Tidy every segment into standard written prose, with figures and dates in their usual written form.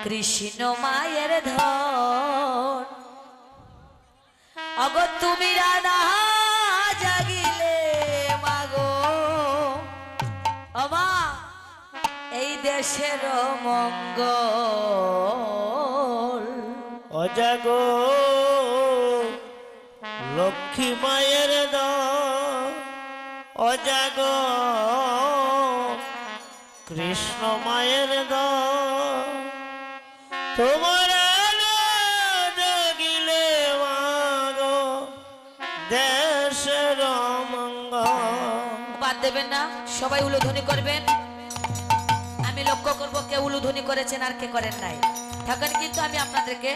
কৃষ্ণ মায়ের ধন অগো তুমি রাধা জাগিলে মাগো অমা এই দেশের মঙ্গল অজাগো লক্ষ্মী মায়ের দল অজাগো কৃষ্ণ মায়ের দল তোমার আলো জাগিলে মাগো দেশের মঙ্গল। বাদ দেবেন না, সবাই উলুধ্বনি করবেন। আমি লক্ষ্য করব কে উলুধ্বনি করেছেন আর কে করেন নাই। তখন কিন্তু আমি আপনাদেরকে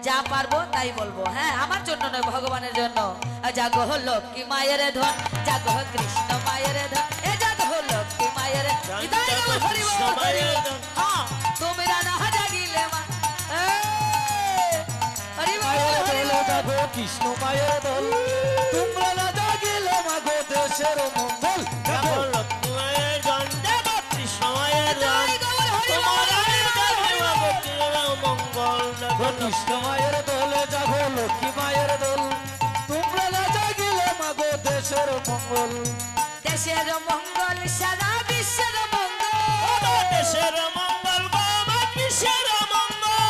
যা পারবো তাই বলবো। হ্যাঁ, আমার জন্য নয়, ভগবানের জন্য। জাগো লক্ষ্মী মায়ের ধন, জাগো কৃষ্ণ মায়ের ধন, এ জাগো লক্ষ্মী মায়ের ধন। তুমি রাধা জাগিলে মা জাগো কৃষ্ণ মায়ের দল, তোমরা না জাগিলে মাগো দেশের মঙ্গল। জাগো লক্ষ্মী মায়ের ধন, জাগো কৃষ্ণ মায়ের ধন, তোমার আলো জাগিলে মাগো দেশের মঙ্গল। জাগো কৃষ্ণ মায়ের দল, জাগো লক্ষ্মী মায়ের দল, তোমরা না জাগিলে মাগো দেশের মঙ্গল। দেশের মঙ্গল সারা বিশ্বের মঙ্গল, দেশের মঙ্গল বাবা বিশ্বের মঙ্গল,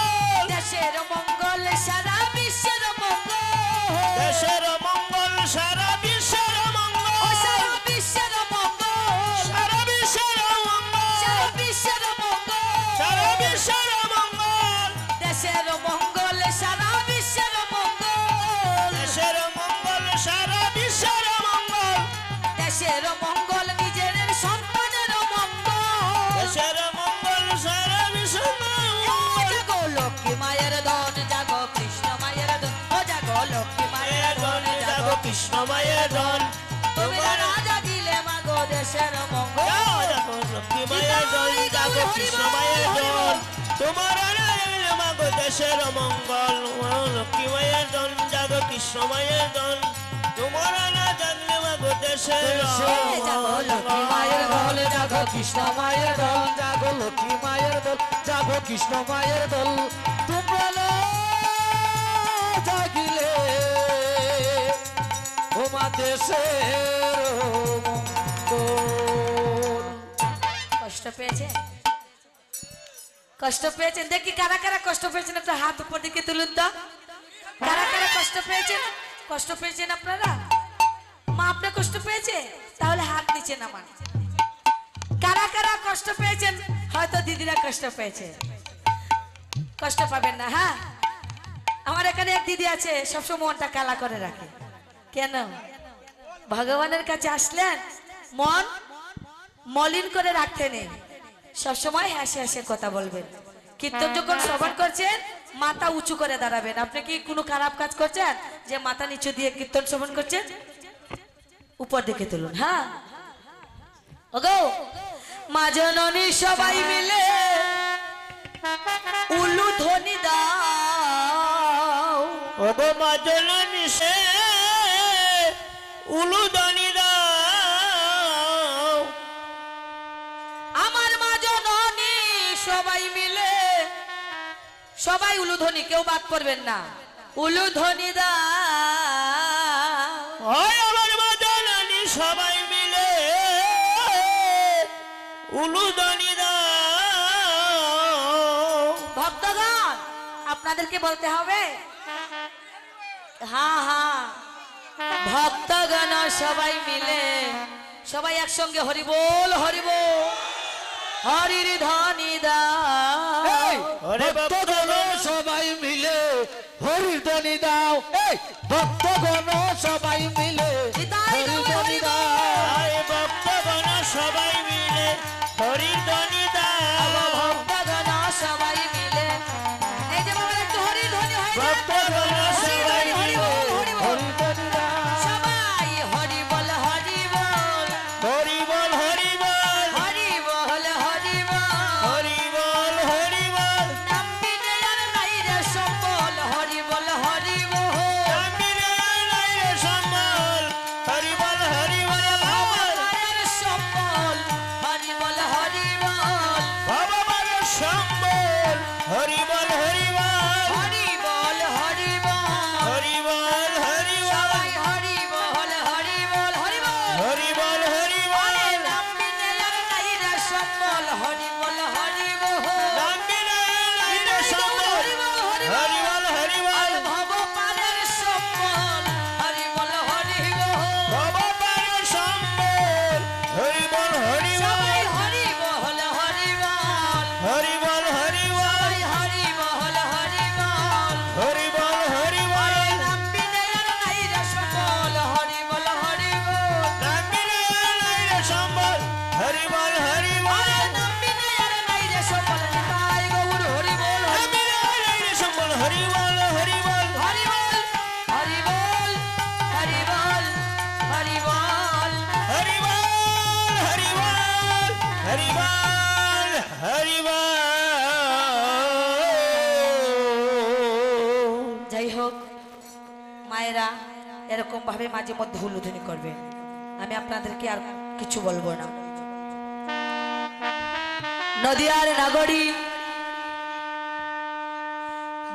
দেশের মঙ্গল সারা বিশ্বের মঙ্গল, দেশের মঙ্গল সারা বিশ্বের মঙ্গল, ও সারা বিশ্বের মঙ্গল, সারা বিশ্বের মঙ্গল, সারা বিশ্বের মঙ্গল, সারা বিশ্বের মঙ্গল, দেশের মঙ্গল সারা বিশ্বের মঙ্গল, দেশের মঙ্গল সারা বিশ্বের মঙ্গল, দেশের মঙ্গল নিজের সন্তানের মঙ্গল, দেশের মঙ্গল সারা বিশ্বের ও মঙ্গল। জাগো লক্ষ্মী মায়ের ধন, জাগো কৃষ্ণ মায়ের ধন, ও জাগো লক্ষ্মী মায়ের ধন, জাগো কৃষ্ণ মায়ের ধন, তুমি রাজা দিলে মাগো দেশের মঙ্গল। জাগো লক্ষ্মী মায়ের ধন, জাগো কৃষ্ণ মায়ের ধন, তোমার আলো মাগো দেশের মঙ্গল। লক্ষ্মী মায়ের ধন, জাগো কৃষ্ণ মায়ের ধন, তোমার আলো জাগলে মাগো দেশের জাগো লক্ষ্মী মায়ের দল, জাগো কৃষ্ণ মায়ের দল, জাগো লক্ষ্মী মায়ের দল, জাগো কৃষ্ণ মায়ের দল, তোমরা না জাগিলে ওমা দেশের মঙ্গল। কষ্ট পেয়েছে, কষ্ট পেয়েছেন? দেখি কারা কারা কষ্ট পেয়েছেন, একটা হাত উপর দিকে তুলুন তো। কারা কারা কষ্ট পেয়েছেন? কষ্ট পেয়েছেন আপনারা? মা আপনি কষ্ট পেয়েছে? তাহলে হাত নিচে নামান। কারা কারা কষ্ট পেয়েছেন? হয়তো দিদিরা কষ্ট পেয়েছে, কষ্ট পাবেন না। হ্যাঁ, আমার এখানে এক দিদি আছে, সবসময় মনটা কালা করে রাখে। কেন? ভগবানের কাছে আসলেন মন মলিন করে রাখতে নেই, সবসময় হাসি হাসি কথা বলবেন। কীর্তন যখন শ্রবণ করছেন মাথা উঁচু করে দাঁড়াবেন। আপনি কি কোনো খারাপ কাজ করছেন যে মাথা নিচু দিয়ে কীর্তন শ্রবণ করছেন? উপর দিকে তুলুন। হ্যাঁ, ওগো মা জননী সবাই মিলে উলু ধ্বনি দাও, ওগো মা জননী সে উলুধ্বনি দাও, আমার মা জননী সবাই মিলে, সবাই উলুধ্বনি, কেউ বাদ করবেন না। উলুধ্বনি দাও, ওই আমার মা জননী সবাই মিলে উলুধ্বনি দাও। ভক্তগণ আপনাদেরকে বলতে হবে। হ্যাঁ হ্যাঁ, ভক্তগণ সবাই মিলে, সবাই একসঙ্গে হরি বল হরি বল, হরির ধ্বনি দাও। ওরে ভক্তগণ সবাই মিলে হরির ধ্বনি দাও, এই ভক্তগণ সবাই মিলে হরির ধ্বনি দাও। আয় ভক্তগণ সবাই মিলে হরির ধ্বনি দাও। ভক্তগণ সবাই মিলে, এই যে বাবা একটু হরির ধ্বনি হয় না? ভক্তগণ সবাই হরি মিলে বল হরি বল, হরির ধ্বনি দাও। সবাই হরি বল হরি বল, হরি বল হরি বল, হরি বল হরি বল, হরি বল হরি বল, নাম বিনে আর নাই রে সম্বল, হরি বল হরি বল, নাম বিনে আর নাই রে সম্বল, যাই হোক মায়েরা এরকম ভাবে মাঝে মধ্যে হুলুধুনি করবে, আমি আপনাদেরকে আর কিছু বলবো না। নদিয়ার নাগরী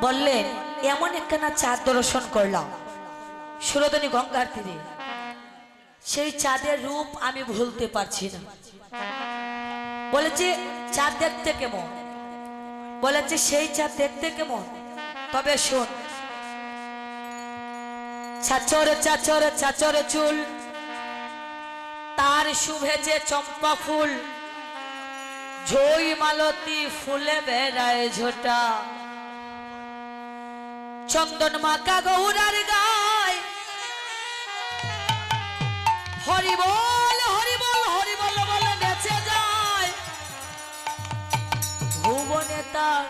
বললেন এমন একখানা চাঁদ দর্শন করলাম সুরধনী গঙ্গার তীরে, সেই চাঁদের রূপ আমি ভুলতে পারছি না। বলেছে চাঁদ দেখতে কেমন, বলেছে সেই চাঁদ দেখতে কেমন, তবে শোন। চাচরে চাচরে চাচরে চুল, তার শুভেছে চম্পা ফুল, ঝই মালতী ফুলে বেড়ায় ঝোটা, চন্দন মাকা গৌরার গায়, হরি বল হরি বল হরি বল বলে নেচে যায়, ভুবনে তার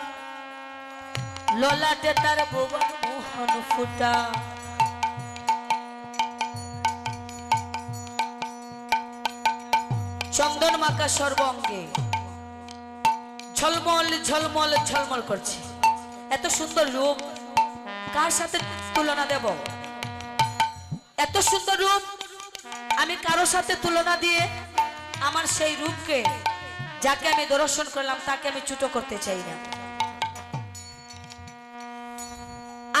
ললাটে তার ভুবন মোহন ফুটা, চন্দন মাকা সর্বঙ্গে ঝলমল ঝলমল ঝলমল করছে। এত সুন্দর রূপ কার সাথে তুলনা দেব? এত সুন্দর রূপ আমি কারোর সাথে তুলনা দিয়ে আমার সেই রূপকে, যাকে আমি দর্শন করলাম, তাকে আমি ছোট করতে চাই না।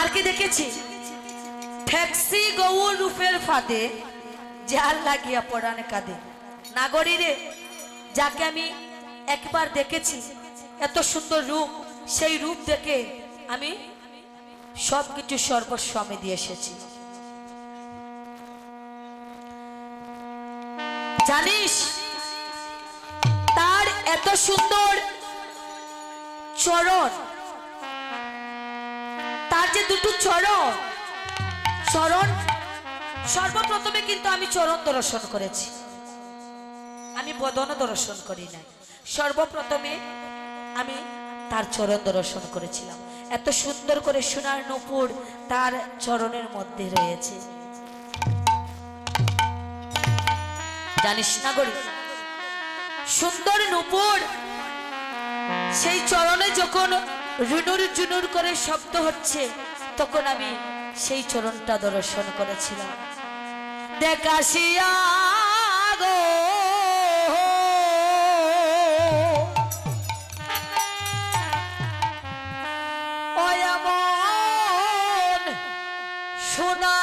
আর কি দেখেছি? ঠেকসি গৌর রূপের ফাঁদে জাল লাগিয়া পড়ানে কাঁদে। নাগরীরে যাকে আমি একবার দেখেছি, এত সুন্দর রূপ, সেই রূপ দেখে আমি সবকিছু সর্বস্ব আমি দিয়ে এসেছি। জানিস তার এত সুন্দর চরণ, তার যে দুটো চরণ, চরণ সর্বপ্রথমে কিন্তু আমি চরণ দর্শন করেছি, আমি বদন দর্শন করি নাই। সর্বপ্রথমে আমি তার চরণ দর্শন করেছিলাম। এত সুন্দর করে সোনার নূপুর তার চরণের মধ্যে রয়েছে। জানিস না গরি, সুন্দর নূপুর সেই চরণে যখন রুনুর জুনুর করে শব্দ হচ্ছে, তখন আমি সেই চরণটা দর্শন করেছিলাম। দেখাশিয়া গো সোনা